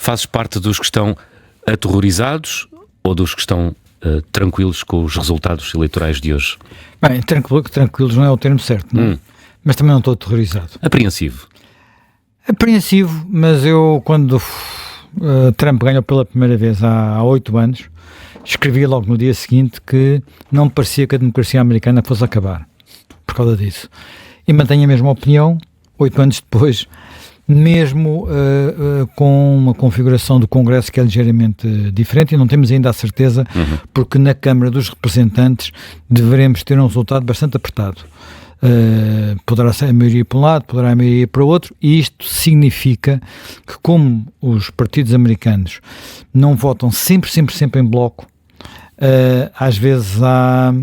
Fazes parte dos que estão aterrorizados ou dos que estão tranquilos com os resultados eleitorais de hoje? Bem, tranquilos não é o termo certo, não é? Mas também não estou aterrorizado. Apreensivo? Apreensivo, mas eu, quando Trump ganhou pela primeira vez há 8 anos, escrevi logo no dia seguinte que não me parecia que a democracia americana fosse acabar, por causa disso. E mantenho a mesma opinião, 8 anos depois, mesmo com uma configuração do Congresso que é ligeiramente diferente, e não temos ainda a certeza, porque na Câmara dos Representantes deveremos ter um resultado bastante apertado. Poderá ser a maioria para um lado, poderá a maioria para o outro, e isto significa que, como os partidos americanos não votam sempre em bloco, às vezes há,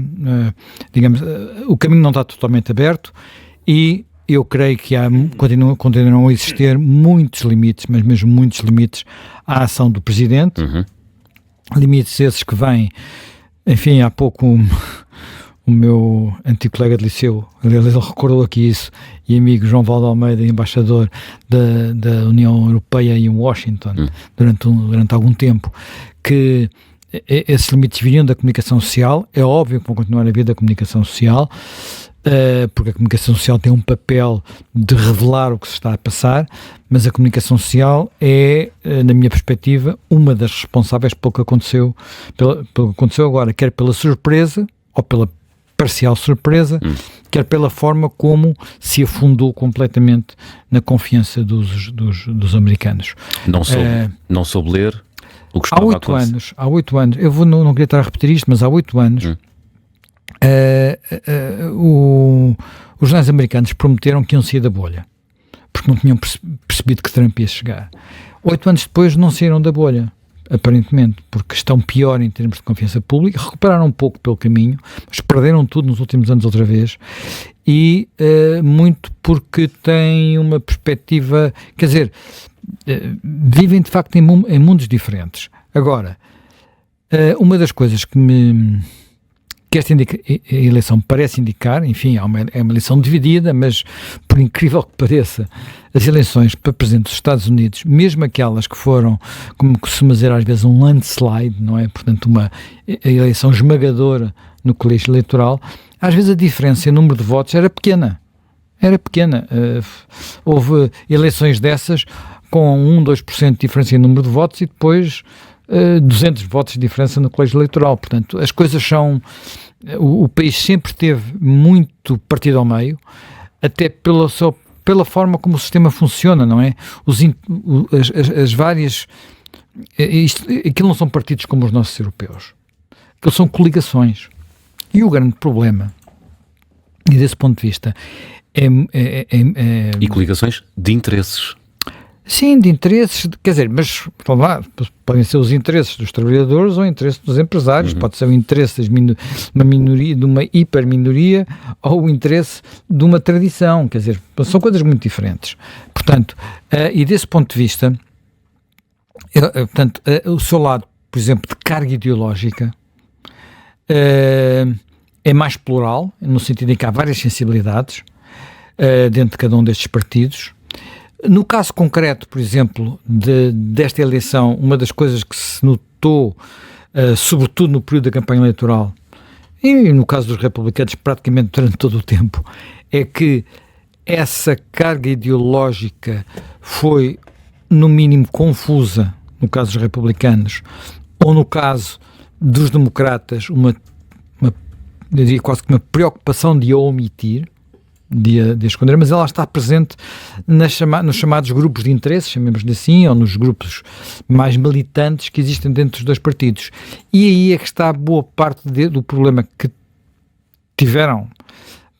o caminho não está totalmente aberto, e eu creio que continuarão a existir muitos limites, mas mesmo muitos limites à ação do Presidente, limites esses que vêm, enfim, há pouco o meu antigo colega de liceu, ele recordou aqui isso, e amigo João Valdo Almeida, embaixador da União Europeia em Washington, durante algum tempo, que esses limites viriam da comunicação social. É óbvio que vão continuar a vir da comunicação social, porque a comunicação social tem um papel de revelar o que se está a passar, mas a comunicação social é, na minha perspectiva, uma das responsáveis pelo que aconteceu agora, quer pela surpresa, ou pela parcial surpresa, quer pela forma como se afundou completamente na confiança dos americanos. Não soube ler o que estava a acontecer. Há 8 anos, eu não queria estar a repetir isto, mas há 8 anos, os jornais americanos prometeram que iam sair da bolha, porque não tinham percebido que Trump ia chegar. 8 anos depois não saíram da bolha, aparentemente, porque estão pior em termos de confiança pública, recuperaram um pouco pelo caminho, mas perderam tudo nos últimos anos outra vez, e muito porque têm uma perspectiva, quer dizer, vivem de facto em mundos diferentes. Agora, uma das coisas que esta eleição parece indicar, enfim, é uma eleição dividida, mas por incrível que pareça, as eleições para presidente dos Estados Unidos, mesmo aquelas que foram, como costuma dizer às vezes, um landslide, não é? Portanto, uma eleição esmagadora no colégio eleitoral, às vezes a diferença em número de votos era pequena. Houve eleições dessas com 2% de diferença em número de votos e depois 200 votos de diferença no colégio eleitoral. Portanto, as coisas são... O país sempre teve muito partido ao meio, até pela forma como o sistema funciona, não é? As várias... Aquilo não são partidos como os nossos europeus. Aquilo são coligações. E o grande problema, e desse ponto de vista, E coligações de interesses. Sim, de interesses, quer dizer, mas lá, podem ser os interesses dos trabalhadores ou o interesse dos empresários, pode ser o interesse de uma minoria, de uma hiperminoria, ou o interesse de uma tradição, quer dizer, são coisas muito diferentes. Portanto, e desse ponto de vista, o seu lado, por exemplo, de carga ideológica, é mais plural, no sentido em que há várias sensibilidades dentro de cada um destes partidos. No caso concreto, por exemplo, desta eleição, uma das coisas que se notou, sobretudo no período da campanha eleitoral, e no caso dos republicanos praticamente durante todo o tempo, é que essa carga ideológica foi, no mínimo, confusa, no caso dos republicanos, ou no caso dos democratas, eu diria quase que uma preocupação de a omitir, de esconder, mas ela está presente nos chamados grupos de interesse, chamemos-lhe assim, ou nos grupos mais militantes que existem dentro dos dois partidos. E aí é que está boa parte do problema que tiveram,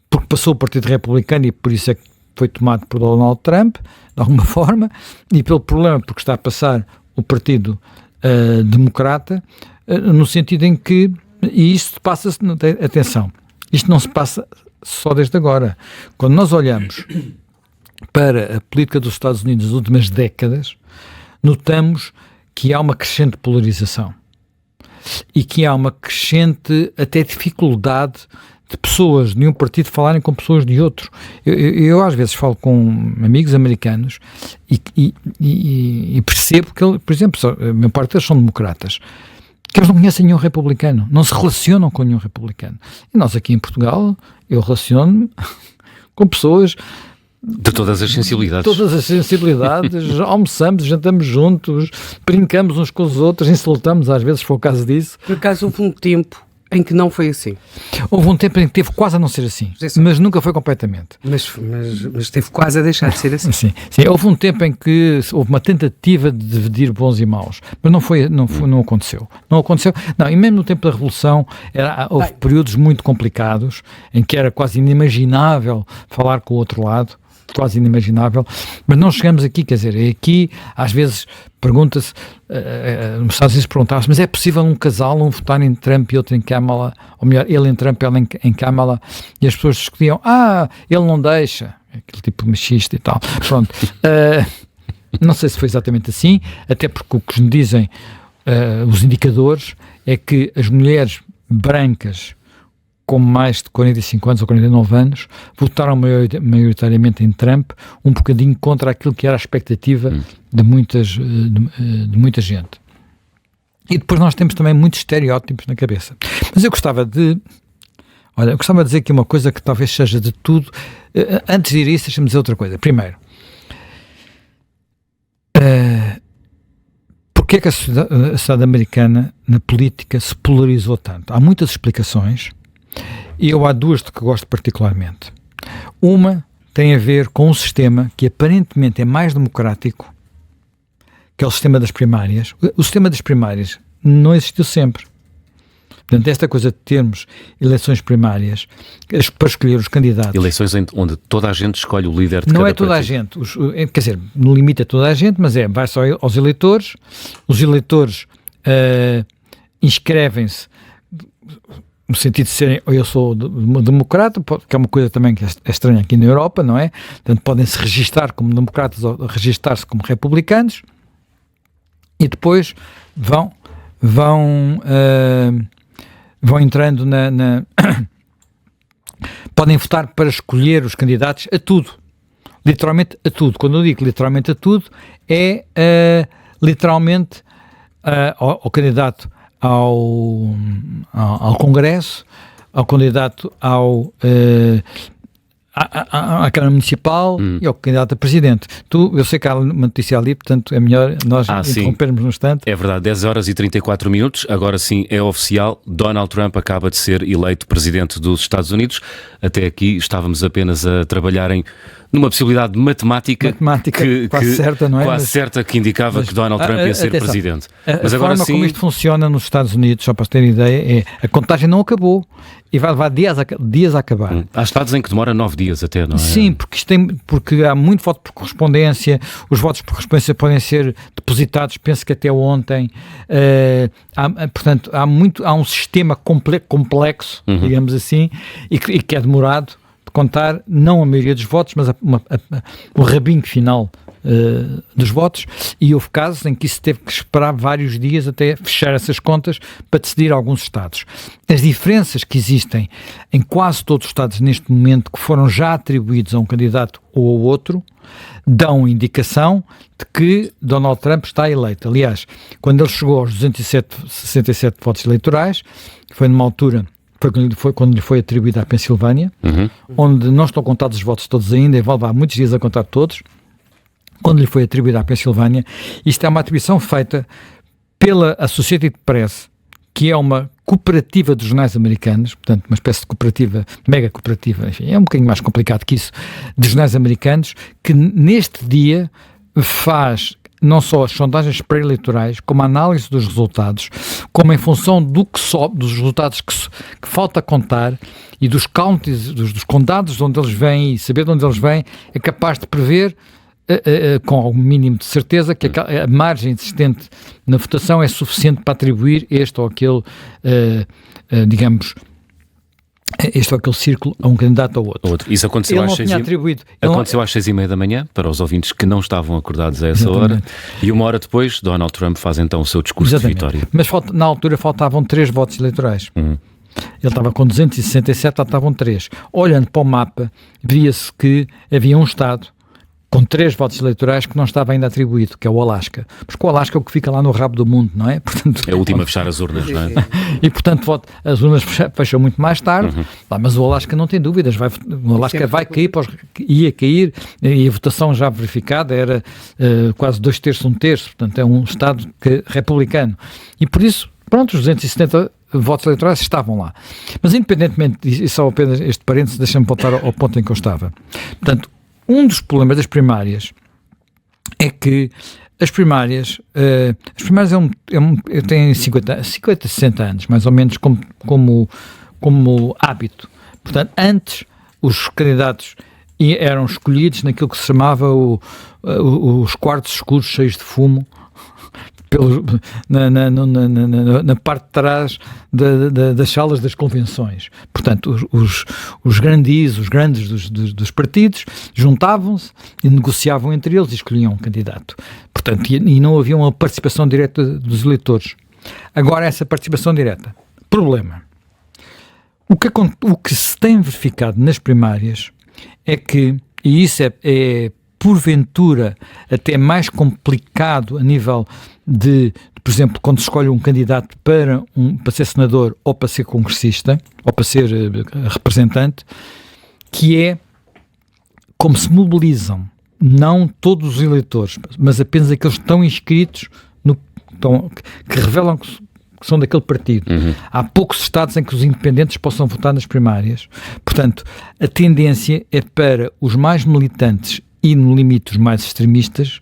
porque passou o Partido Republicano e por isso é que foi tomado por Donald Trump, de alguma forma, e pelo problema porque está a passar o Partido Democrata, no sentido em que, e isto passa-se, atenção, isto não se passa só desde agora. Quando nós olhamos para a política dos Estados Unidos nas últimas décadas, notamos que há uma crescente polarização e que há uma crescente até dificuldade de pessoas de um partido falarem com pessoas de outro. Eu às vezes falo com amigos americanos e percebo que, por exemplo, a maior parte deles são democratas, que eles não conhecem nenhum republicano, não se relacionam com nenhum republicano. E nós aqui em Portugal, eu relaciono-me com pessoas de todas as sensibilidades. Todas as sensibilidades, almoçamos, jantamos juntos, brincamos uns com os outros, insultamos às vezes, se for o caso disso. Por acaso houve um tempo em que não foi assim. Houve um tempo em que teve quase a não ser assim, mas nunca foi completamente. Mas teve quase a deixar de ser assim. Sim, houve um tempo em que houve uma tentativa de dividir bons e maus, mas não aconteceu. Não, e mesmo no tempo da Revolução houve períodos muito complicados em que era quase inimaginável falar com o outro lado, quase inimaginável, mas não chegamos aqui, quer dizer, aqui às vezes pergunta-se, nos Estados Unidos perguntava-se, mas é possível um casal, um votar em Trump e outro em Kamala, ou melhor, ele em Trump e ela em Kamala, e as pessoas discutiam, ele não deixa, aquele tipo machista e tal, pronto. Não sei se foi exatamente assim, até porque o que nos dizem os indicadores é que as mulheres brancas com mais de 45 anos ou 49 anos, votaram maioritariamente em Trump, um bocadinho contra aquilo que era a expectativa de muita gente. E depois nós temos também muitos estereótipos na cabeça. Mas eu gostava de dizer aqui uma coisa que talvez seja de tudo. Antes de ir a isso, deixa-me dizer outra coisa. Primeiro, porque é que a sociedade americana na política se polarizou tanto? Há muitas explicações. E eu há duas de que gosto particularmente. Uma tem a ver com um sistema que aparentemente é mais democrático, que é o sistema das primárias. O sistema das primárias não existiu sempre. Portanto, esta coisa de termos eleições primárias para escolher os candidatos. Eleições onde toda a gente escolhe o líder de cada partido. Não é toda a gente, quer dizer, no limite é toda a gente, mas vai só aos eleitores. Os eleitores inscrevem-se no sentido de serem, eu sou democrata, que é uma coisa também que é estranha aqui na Europa, não é? Portanto, podem-se registar como democratas ou registar-se como republicanos e depois vão entrando podem votar para escolher os candidatos a tudo. Literalmente a tudo. Quando eu digo literalmente a tudo, é literalmente ao candidato ao Congresso, ao candidato à Câmara Municipal e ao candidato a Presidente. Eu sei que há uma notícia ali, portanto é melhor nós interrompermos no instante. É verdade, 10 horas e 34 minutos, agora sim é oficial, Donald Trump acaba de ser eleito Presidente dos Estados Unidos. Até aqui estávamos apenas a trabalhar numa possibilidade matemática quase certa, não é? Quase certa, que indicava que Donald Trump ia ser Presidente. Mas agora sim, como isto funciona nos Estados Unidos, só para terem ideia, a contagem não acabou e vai levar dias a acabar. Há estados em que demora 9 dias até, não é? Sim, porque há muito voto por correspondência, os votos por correspondência podem ser depositados, penso que até ontem, portanto, há um sistema complexo, digamos assim, e que é demorado de contar, não a maioria dos votos, mas o rabinho final dos votos, e houve casos em que isso teve que esperar vários dias até fechar essas contas para decidir alguns estados. As diferenças que existem em quase todos os estados neste momento, que foram já atribuídos a um candidato ou ao outro, dão indicação de que Donald Trump está eleito. Aliás, quando ele chegou aos 267 votos eleitorais, foi numa altura, foi quando lhe foi atribuído à Pensilvânia, onde não estão contados os votos todos ainda, e vai levar muitos dias a contar todos. Quando lhe foi atribuído à Pensilvânia, isto é uma atribuição feita pela Associated Press, que é uma cooperativa de jornais americanos, portanto uma espécie de cooperativa, mega cooperativa, enfim, é um bocadinho mais complicado que isso, de jornais americanos, que neste dia faz não só as sondagens pré-eleitorais, como a análise dos resultados, como em função dos resultados que falta contar e dos counties, dos condados de onde eles vêm, e saber de onde eles vêm, é capaz de prever com algum mínimo de certeza que a margem existente na votação é suficiente para atribuir este ou aquele, digamos, este ou aquele círculo a um candidato ou outro. Isso aconteceu às 6h30 da manhã, para os ouvintes que não estavam acordados a essa hora, e uma hora depois Donald Trump faz então o seu discurso de vitória. Mas na altura faltavam 3 votos eleitorais. Ele estava com 267, lá estavam 3. Olhando para o mapa, via-se que havia um Estado com 3 votos eleitorais que não estava ainda atribuído, que é o Alasca. Porque o Alasca é o que fica lá no rabo do mundo, não é? Portanto, É o último a fechar as urnas, não é? e, portanto, as urnas fecham muito mais tarde, mas o Alasca não tem dúvidas, o Alasca vai cair, ia cair, e a votação já verificada era quase 2/3, 1/3, portanto é um Estado republicano. E por isso, pronto, os 270 votos eleitorais estavam lá. Mas independentemente disso, e só apenas este parênteses, deixa-me voltar ao ponto em que eu estava. Portanto, um dos problemas das primárias é que as primárias têm 50, 60 anos, mais ou menos, como hábito. Portanto, antes os candidatos eram escolhidos naquilo que se chamava os quartos escuros cheios de fumo, na parte de trás das salas das convenções. Portanto, os grandes dos partidos juntavam-se e negociavam entre eles e escolhiam um candidato. Portanto, e não havia uma participação direta dos eleitores. Agora, essa participação direta. Problema. O que se tem verificado nas primárias é que, e isso é porventura até mais complicado a nível de, por exemplo, quando se escolhe um candidato para ser senador ou para ser congressista ou para ser representante, que é como se mobilizam não todos os eleitores, mas apenas aqueles que estão inscritos, que revelam que são daquele partido. Há poucos estados em que os independentes possam votar nas primárias. Portanto, a tendência é para os mais militantes e, no limite, os mais extremistas,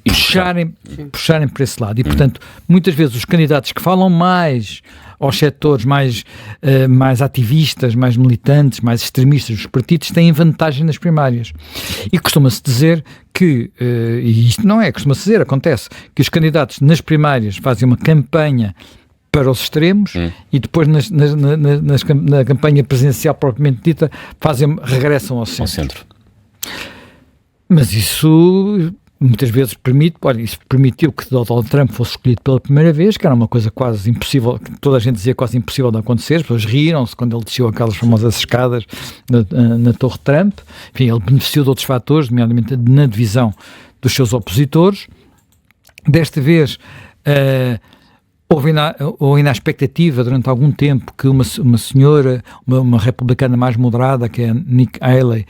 puxarem para esse lado. E, portanto, muitas vezes os candidatos que falam mais aos setores mais ativistas, mais militantes, mais extremistas dos partidos, têm vantagem nas primárias. E costuma-se dizer que, e isto não é, costuma-se dizer, acontece, que os candidatos nas primárias fazem uma campanha para os extremos e depois na campanha presidencial propriamente dita regressam ao centro. Mas isso muitas vezes isso permitiu que Donald Trump fosse escolhido pela primeira vez, que era uma coisa quase impossível, que toda a gente dizia quase impossível de acontecer. As pessoas riram-se quando ele desceu aquelas famosas escadas na Torre Trump. Enfim, ele beneficiou de outros fatores, nomeadamente na divisão dos seus opositores. Desta vez houve na expectativa durante algum tempo que uma senhora, uma republicana mais moderada, que é Nikki Haley,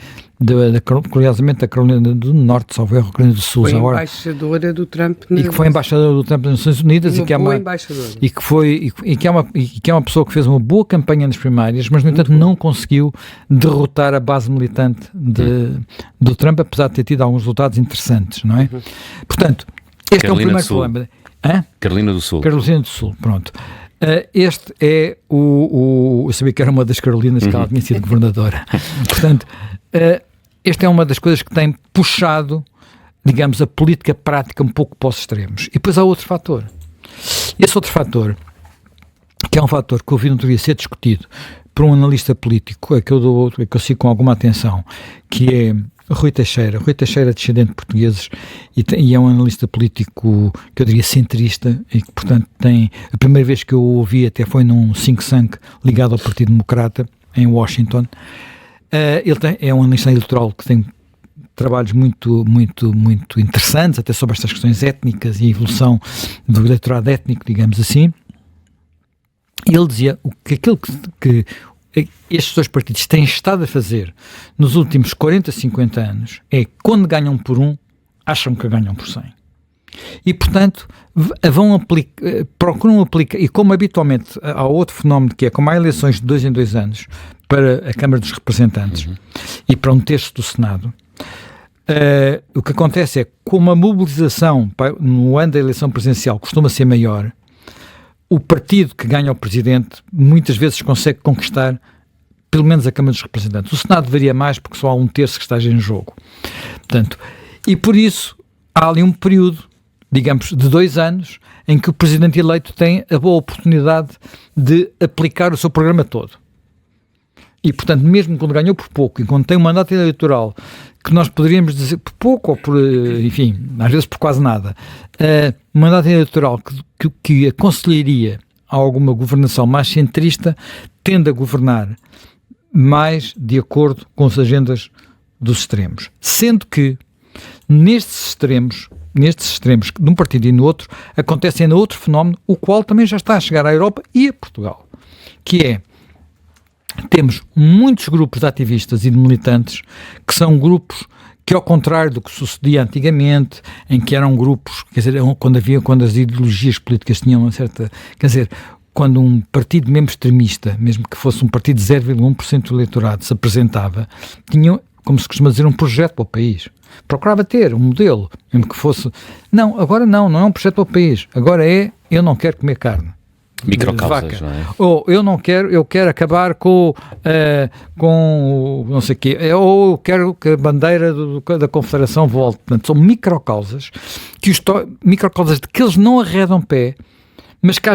curiosamente da Carolina do Norte, salvo erro, Carolina do Sul. Foi embaixadora do Trump. E que foi embaixadora do Trump nas Nações Unidas. E que é uma pessoa que fez uma boa campanha nas primárias, mas no entanto não conseguiu derrotar a base militante do Trump, apesar de ter tido alguns resultados interessantes, não é? Portanto, este é o primeiro problema. Carolina do Sul. Carolina do Sul, pronto. Este é eu sabia que era uma das Carolinas, que ela tinha sido governadora. Portanto, esta é uma das coisas que tem puxado, digamos, a política prática um pouco para os extremos. E depois há outro fator. Esse outro fator, que é um fator que eu vi no outro dia ser discutido por um analista político, que eu sigo com alguma atenção, que é Rui Teixeira. Rui Teixeira é descendente de portugueses e é um analista político que eu diria centrista e que, portanto, a primeira vez que eu o ouvi até foi num think tank ligado ao Partido Democrata em Washington. Ele é um analista eleitoral que tem trabalhos muito, muito, muito interessantes, até sobre estas questões étnicas e a evolução do eleitorado étnico, digamos assim. E ele dizia que aquilo que estes dois partidos têm estado a fazer nos últimos 40, 50 anos é, quando ganham por 1, acham que ganham por 100. E, portanto, procuram aplicar, e como habitualmente há outro fenómeno que é, como há eleições de 2 em 2 anos para a Câmara dos Representantes e para 1/3 do Senado, o que acontece é que, como a mobilização no ano da eleição presidencial costuma ser maior, o partido que ganha o presidente muitas vezes consegue conquistar pelo menos a Câmara dos Representantes. O Senado varia mais porque só há 1/3 que esteja em jogo. Portanto, e por isso há ali um período, digamos, de 2 anos em que o presidente eleito tem a boa oportunidade de aplicar o seu programa todo. E, portanto, mesmo quando ganhou por pouco e quando tem um mandato eleitoral que nós poderíamos dizer por pouco ou por, enfim, às vezes por quase nada, mandato eleitoral que aconselharia alguma governação mais centrista, tende a governar mais de acordo com as agendas dos extremos. Sendo que nestes extremos, de um partido e no outro, acontece ainda outro fenómeno, o qual também já está a chegar à Europa e a Portugal, que é, temos muitos grupos de ativistas e de militantes que são grupos que, ao contrário do que sucedia antigamente, em que eram grupos, quer dizer, quando as ideologias políticas tinham uma certa, quer dizer, quando um partido mesmo extremista, mesmo que fosse um partido de 0,1% do eleitorado, se apresentava, tinham, como se costuma dizer, um projeto para o país. Procurava ter um modelo, mesmo que fosse... Não, agora não é um projeto para o país. Agora é, eu não quero comer carne. Microcausas, não é? Ou eu quero acabar com não sei o quê. Ou eu quero que a bandeira da Confederação volte. Portanto, são microcausas, microcausas de que eles não arredam pé, mas que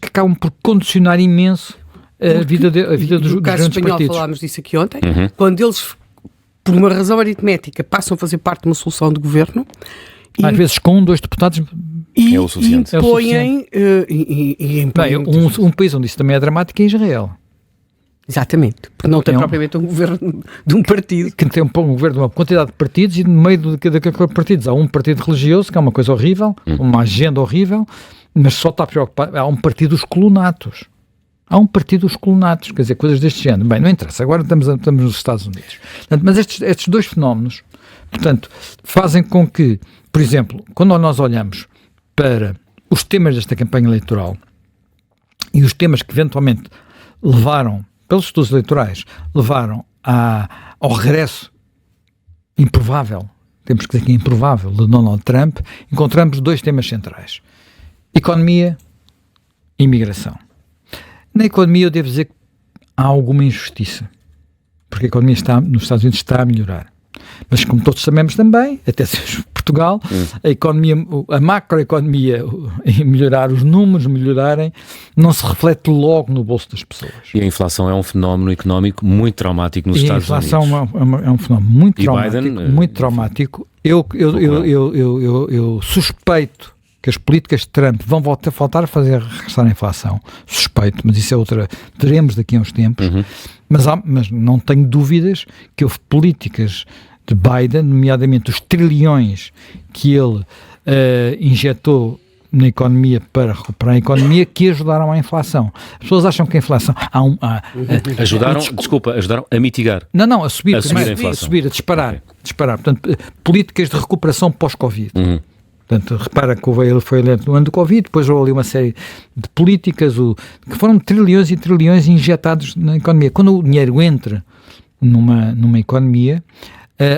acabam por condicionar imenso a vida dos grandes partidos. Falámos disso aqui ontem, quando eles, por uma razão aritmética, passam a fazer parte de uma solução de governo. Às vezes com 2 deputados é o suficiente. Impõem... Um país onde isso também é dramático é Israel. Exatamente, porque não tem propriamente um governo de um partido. Que tem um governo de uma quantidade de partidos e no meio daqueles partidos há um partido religioso, que é uma coisa horrível, uma agenda horrível, mas só está preocupado. Há um partido dos colonatos. Quer dizer, coisas deste género. Bem, não interessa, agora estamos nos Estados Unidos. Portanto, mas estes 2 fenómenos, portanto, fazem com que, por exemplo, quando nós olhamos para os temas desta campanha eleitoral e os temas que eventualmente levaram, pelos estudos eleitorais, levaram ao regresso improvável, temos que dizer que é improvável, de Donald Trump, encontramos 2 temas centrais: economia e imigração. Na economia eu devo dizer que há alguma injustiça, porque a economia nos Estados Unidos está a melhorar. Mas como todos sabemos também, até Portugal, a economia, a macroeconomia e melhorar, os números melhorarem, não se reflete logo no bolso das pessoas. E a inflação é um fenómeno económico muito traumático nos Estados Unidos. A inflação é um fenómeno muito traumático. Eu suspeito que as políticas de Trump vão voltar a fazer regressar a inflação. Suspeito, mas isso é outra... Veremos daqui a uns tempos. Mas não tenho dúvidas que houve políticas de Biden, nomeadamente os trilhões que ele injetou na economia para recuperar a economia, que ajudaram à inflação. As pessoas acham que a inflação... Ajudaram a mitigar. Não, a subir. A subir, a disparar. Portanto, políticas de recuperação pós-Covid. Portanto, repara que ele foi eleito no ano do Covid, depois houve ali uma série de políticas que foram trilhões e trilhões injetados na economia. Quando o dinheiro entra numa economia,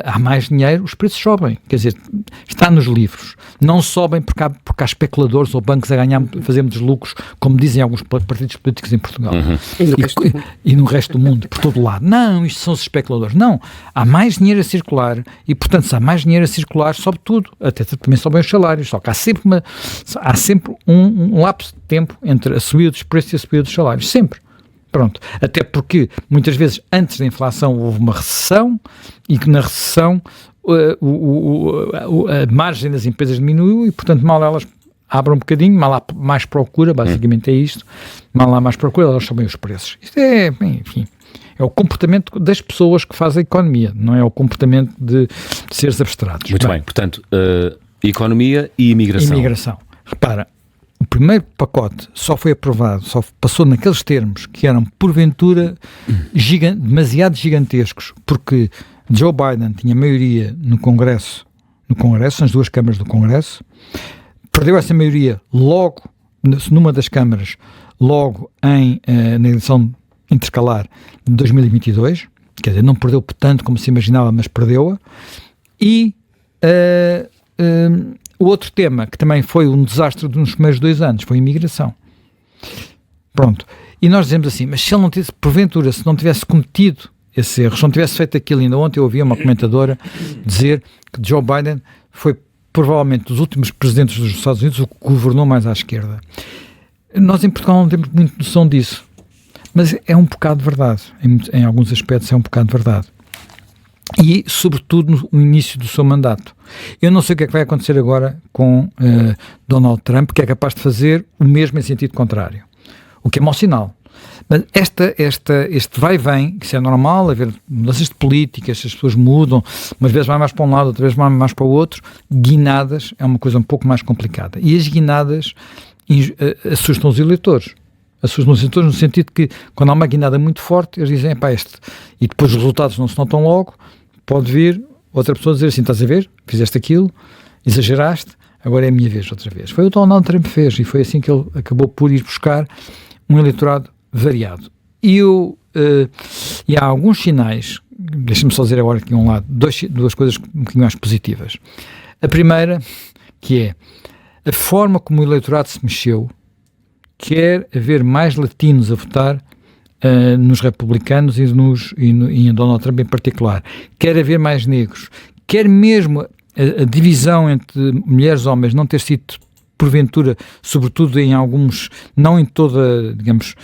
há mais dinheiro, os preços sobem. Quer dizer, está nos livros. Não sobem porque há especuladores ou bancos a ganhar, a fazer muitos lucros, como dizem alguns partidos políticos em Portugal. E no resto do mundo, por todo lado. Não, isto são os especuladores. Não, há mais dinheiro a circular e, portanto, se há mais dinheiro a circular, sobe tudo. Até também sobem os salários. Só que há sempre um lapso de tempo entre a subida dos preços e a subida dos salários. Sempre. Pronto, até porque muitas vezes antes da inflação houve uma recessão e que na recessão a margem das empresas diminuiu e, portanto, mal elas abrem um bocadinho, mal há mais procura, basicamente é isto, mal há mais procura, elas sobem os preços. Isto é, enfim, é o comportamento das pessoas que fazem a economia, não é o comportamento de seres abstratos. Muito bem, portanto, economia e imigração. Imigração. Repara, o primeiro pacote só foi aprovado, só passou naqueles termos que eram, porventura, demasiado gigantescos, porque Joe Biden tinha maioria no Congresso, nas 2 câmaras do Congresso, perdeu essa maioria logo, numa das câmaras, logo na eleição intercalar de 2022, quer dizer, não perdeu tanto como se imaginava, mas perdeu-a, e o outro tema, que também foi um desastre nos primeiros 2 anos, foi a imigração. Pronto. E nós dizemos assim, mas se ele não tivesse, porventura, se não tivesse cometido esse erro, se não tivesse feito aquilo, ainda ontem eu ouvi uma comentadora dizer que Joe Biden foi provavelmente dos últimos presidentes dos Estados Unidos o que governou mais à esquerda. Nós em Portugal não temos muito noção disso, mas é um bocado de verdade. Em alguns aspectos é um bocado de verdade. E, sobretudo, no início do seu mandato. Eu não sei o que é que vai acontecer agora com Donald Trump, que é capaz de fazer o mesmo em sentido contrário. o que é mau sinal. Mas este vai e vem, que isso é normal, haver mudanças de políticas, as pessoas mudam, umas vezes vai mais para um lado, outras vezes vai mais para o outro. Guinadas é uma coisa um pouco mais complicada. E as guinadas assustam os eleitores. Assustam os eleitores no sentido que, quando há uma guinada muito forte, eles dizem, e depois os resultados não se notam logo, pode vir outra pessoa dizer assim, estás a ver, fizeste aquilo, exageraste, agora é a minha vez outra vez. Foi o que o Donald Trump fez e foi assim que ele acabou por ir buscar um eleitorado variado. E há alguns sinais, deixa-me só dizer agora aqui um lado, duas coisas um bocadinho mais positivas. A primeira, que é a forma como o eleitorado se mexeu, quer haver mais latinos a votar nos republicanos e em Donald Trump em particular, quer haver mais negros, quer mesmo a divisão entre mulheres e homens não ter sido porventura, sobretudo em alguns, não em toda, digamos,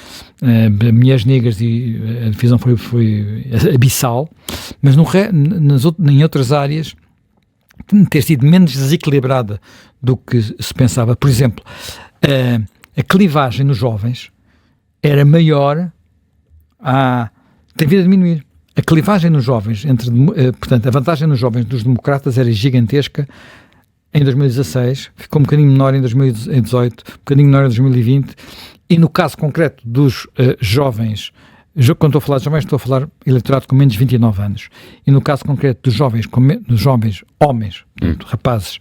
mulheres negras, e a divisão foi abissal, mas em outras áreas ter sido menos desequilibrada do que se pensava. Por exemplo, a clivagem nos jovens era maior, tem vindo a diminuir. A clivagem nos jovens, portanto, a vantagem nos jovens dos democratas era gigantesca em 2016, ficou um bocadinho menor em 2018, um bocadinho menor em 2020, e no caso concreto dos jovens, quando estou a falar de jovens, estou a falar eleitorado com menos de 29 anos, e no caso concreto dos jovens homens, rapazes,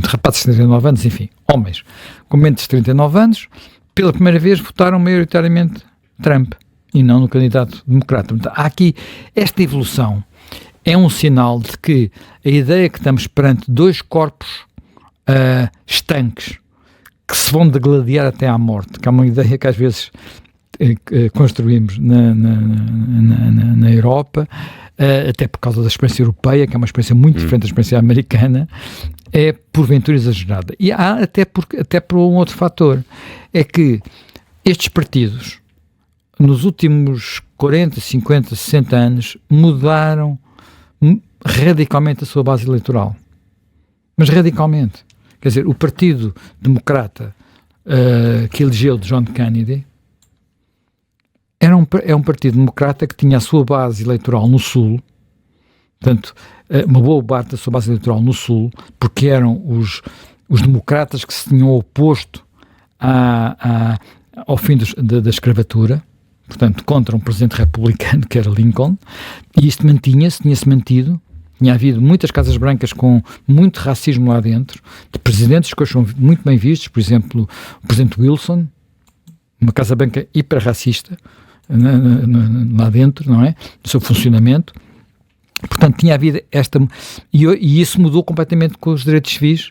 rapazes de 39 anos, enfim, homens com menos de 39 anos, pela primeira vez votaram maioritariamente Trump, e não no candidato democrata. Portanto, há aqui esta evolução. É um sinal de que a ideia que estamos perante dois corpos estanques que se vão degladiar até à morte, que é uma ideia que às vezes construímos na Europa, até por causa da experiência europeia, que é uma experiência muito diferente da experiência americana, é porventura exagerada. E há até por um outro fator, é que estes partidos, nos últimos 40, 50, 60 anos, mudaram radicalmente a sua base eleitoral. Mas radicalmente. Quer dizer, o Partido Democrata que elegeu John Kennedy é um Partido Democrata que tinha a sua base eleitoral no Sul, portanto, uma boa parte da sua base eleitoral no Sul, porque eram os democratas que se tinham oposto ao fim da escravatura, portanto, contra um presidente republicano que era Lincoln, e isto tinha-se mantido. Tinha havido muitas casas brancas com muito racismo lá dentro, de presidentes que hoje são muito bem vistos, por exemplo, o presidente Wilson, uma casa branca hiper-racista lá dentro, não é? No seu funcionamento. Portanto, tinha havido e isso mudou completamente com os direitos civis.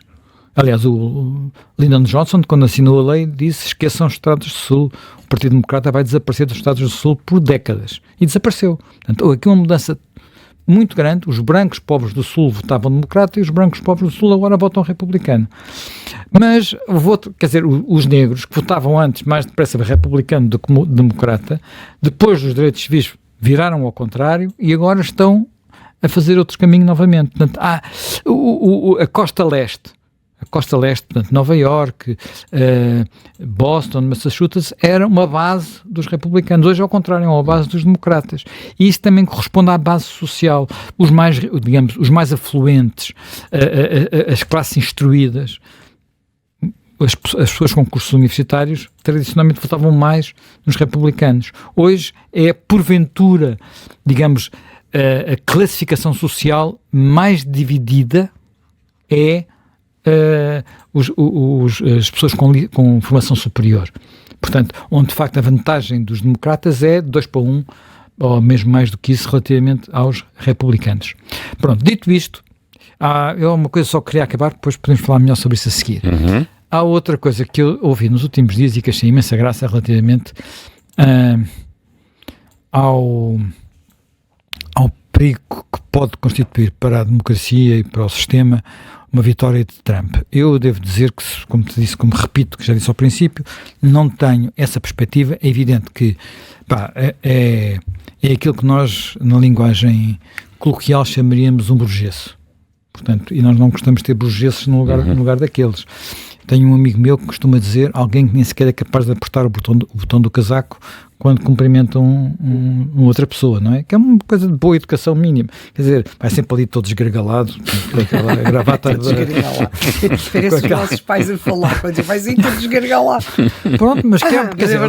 Aliás, o Lyndon Johnson, quando assinou a lei, disse: esqueçam os Estados do Sul, o Partido Democrata vai desaparecer dos Estados do Sul por décadas. E desapareceu. Portanto, houve aqui uma mudança muito grande. Os brancos pobres do Sul votavam democrata e os brancos pobres do Sul agora votam republicano. Mas os negros, que votavam antes mais depressa republicano do que democrata, depois dos direitos civis viraram ao contrário e agora estão a fazer outro caminho novamente. Portanto, a costa leste, portanto, Nova Iorque, Boston, Massachusetts, era uma base dos republicanos. Hoje, ao contrário, é uma base dos democratas. E isso também corresponde à base social. Os mais afluentes, as classes instruídas, as pessoas com cursos universitários, tradicionalmente votavam mais nos republicanos. Hoje é, porventura, digamos, a classificação social mais dividida é as pessoas com formação superior. Portanto, onde de facto a vantagem dos democratas é 2-1, ou mesmo mais do que isso, relativamente aos republicanos. Pronto, dito isto, é uma coisa só que queria acabar, depois podemos falar melhor sobre isso a seguir. Uhum. Há outra coisa que eu ouvi nos últimos dias e que achei imensa graça relativamente ao perigo que pode constituir para a democracia e para o sistema uma vitória de Trump. Eu devo dizer que, como te disse, como repito, que já disse ao princípio, não tenho essa perspectiva. É evidente que é aquilo que nós, na linguagem coloquial, chamaríamos um burgueso. Portanto, e nós não gostamos de ter burgueses no lugar daqueles. Tenho um amigo meu que costuma dizer, alguém que nem sequer é capaz de apertar o botão do casaco quando cumprimenta uma outra pessoa, não é? Que é uma coisa de boa educação mínima. Quer dizer, vai sempre ali todo desgargalado, com aquela gravata... Parece os nossos pais a falar, vai ser todo desgargalado. Pronto, mas quer dizer,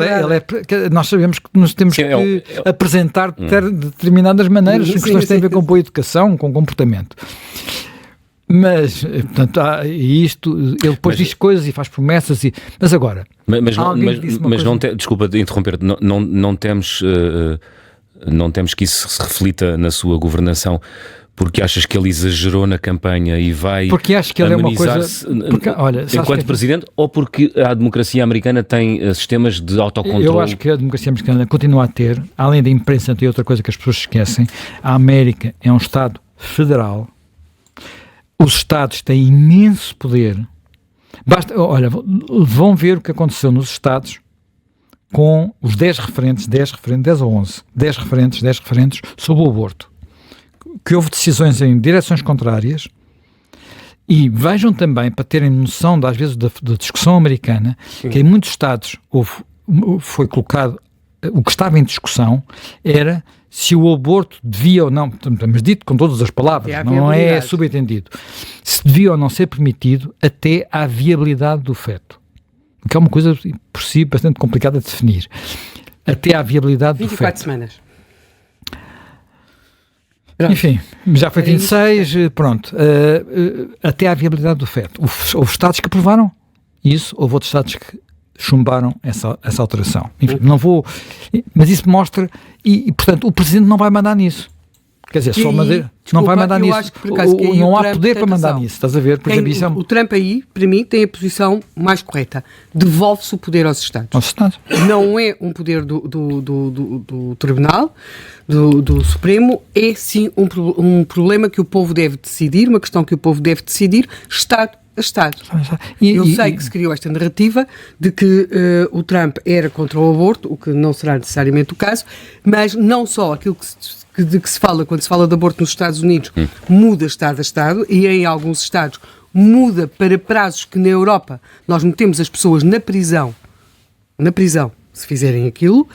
nós sabemos que nos temos que apresentar de determinadas maneiras, as questões têm a ver com boa educação, com comportamento. Mas, portanto, ele depois diz coisas e faz promessas, mas agora... Desculpa de interromper, não temos que isso se reflita na sua governação, porque achas que ele exagerou na campanha e vai porque acho que ele é uma coisa enquanto presidente, ou porque a democracia americana tem sistemas de autocontrole? Eu acho que a democracia americana continua a ter, além da imprensa, tem outra coisa que as pessoas esquecem. A América é um Estado federal. Os Estados têm imenso poder. Vão ver o que aconteceu nos Estados com os 10 referentes sobre o aborto. Que houve decisões em direções contrárias, e vejam também, para terem noção, às vezes, da discussão americana, que em muitos Estados foi colocado, o que estava em discussão era se o aborto devia ou não, mas dito com todas as palavras, não é subentendido, se devia ou não ser permitido até à viabilidade do feto. Que é uma coisa, por si, bastante complicada de definir. Até à viabilidade do feto. 24 semanas. Enfim, já foi 26, pronto. Até à viabilidade do feto. Houve Estados que aprovaram isso, houve outros Estados que chumbaram essa alteração. Enfim, não vou... Mas isso mostra... E, portanto, o Presidente não vai mandar nisso. Quer dizer, não vai mandar nisso. Não há poder para mandar nisso. Estás a ver? Por exemplo, o Trump aí, para mim, tem a posição mais correta. Devolve-se o poder aos Estados. Não é um poder do Tribunal, do Supremo, é sim um problema que o povo deve decidir, uma questão que o povo deve decidir, Estado a Estado. Eu sei que se criou esta narrativa de que o Trump era contra o aborto, o que não será necessariamente o caso, mas não só aquilo de que se fala quando se fala de aborto nos Estados Unidos muda Estado a Estado, e em alguns Estados muda para prazos que na Europa nós metemos as pessoas na prisão se fizerem aquilo,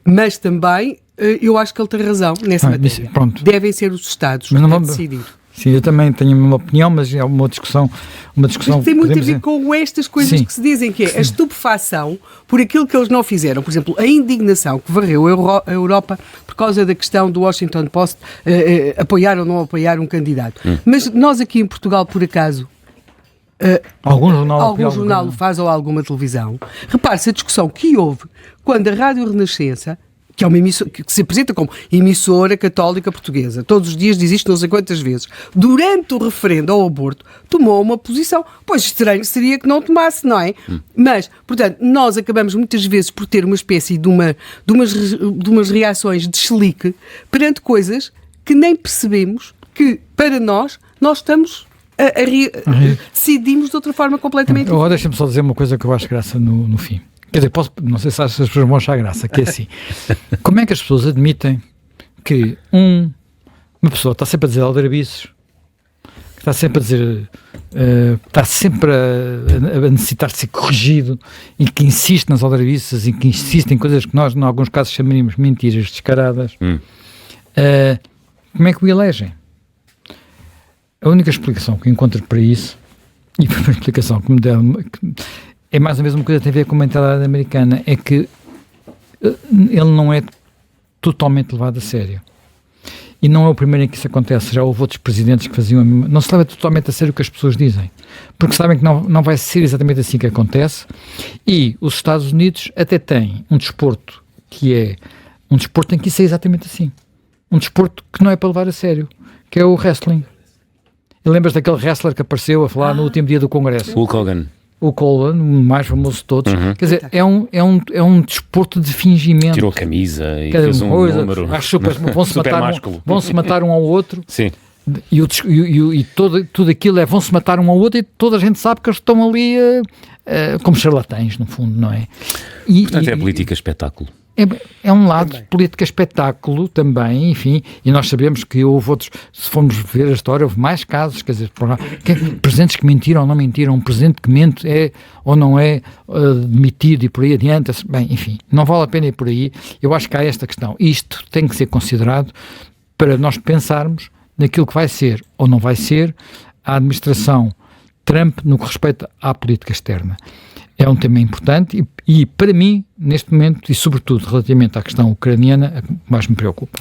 mas também eu acho que ele tem razão nessa matéria. Devem ser os Estados a decidir. Sim, eu também tenho uma opinião, mas é uma discussão mas tem muito a ver com estas coisas que se dizem, que é a estupefação por aquilo que eles não fizeram. Por exemplo, a indignação que varreu a Europa por causa da questão do Washington Post apoiar ou não apoiar um candidato. Mas nós aqui em Portugal, por acaso, algum jornal o faz ou alguma televisão, repare-se a discussão que houve quando a Rádio Renascença, que é uma emissora, que se apresenta como emissora católica portuguesa, todos os dias diz isto não sei quantas vezes, durante o referendo ao aborto, tomou uma posição. Pois estranho seria que não tomasse, não é? Mas, portanto, nós acabamos muitas vezes por ter uma espécie de umas reações de chilique perante coisas que nem percebemos que, para nós estamos decidimos de outra forma completamente diferente. Agora deixa-me só dizer uma coisa que eu acho graça no fim. Quer dizer, não sei se as pessoas vão achar graça, que é assim. Como é que as pessoas admitem que uma pessoa está sempre a dizer aldrabices, está sempre a dizer, está sempre a necessitar de ser corrigido, e que insiste nas aldrabices e que insiste em coisas que nós, em alguns casos, chamaríamos mentiras descaradas? Como é que o elegem? A única explicação que encontro para isso, e foi uma explicação que me deram... É mais ou menos uma coisa que tem a ver com a mentalidade americana, é que ele não é totalmente levado a sério. E não é o primeiro em que isso acontece, já houve outros presidentes que faziam a mesma... Não se leva totalmente a sério o que as pessoas dizem, porque sabem que não vai ser exatamente assim que acontece, e os Estados Unidos até têm um desporto que é um desporto em que isso é exatamente assim. Um desporto que não é para levar a sério, que é o wrestling. E lembras daquele wrestler que apareceu a falar no último dia do Congresso? Hulk Hogan. O Hogan, o mais famoso de todos. Quer dizer, é um desporto de fingimento. Tirou a camisa e fez número. Vão-se matar um ao outro. Sim. E tudo aquilo vão-se matar um ao outro, e toda a gente sabe que eles estão ali como charlatães, no fundo, não é? Portanto, é política espetáculo. É um lado de política espetáculo também, enfim, e nós sabemos que houve outros, se formos ver a história, houve mais casos, quer dizer, presidentes que mentiram ou não mentiram, um presidente que mente é ou não é demitido e por aí adiante, bem, enfim, não vale a pena ir por aí. Eu acho que há esta questão. Isto tem que ser considerado para nós pensarmos naquilo que vai ser ou não vai ser a administração Trump no que respeita à política externa. É um tema importante e para mim, neste momento, e sobretudo relativamente à questão ucraniana, é o que mais me preocupa.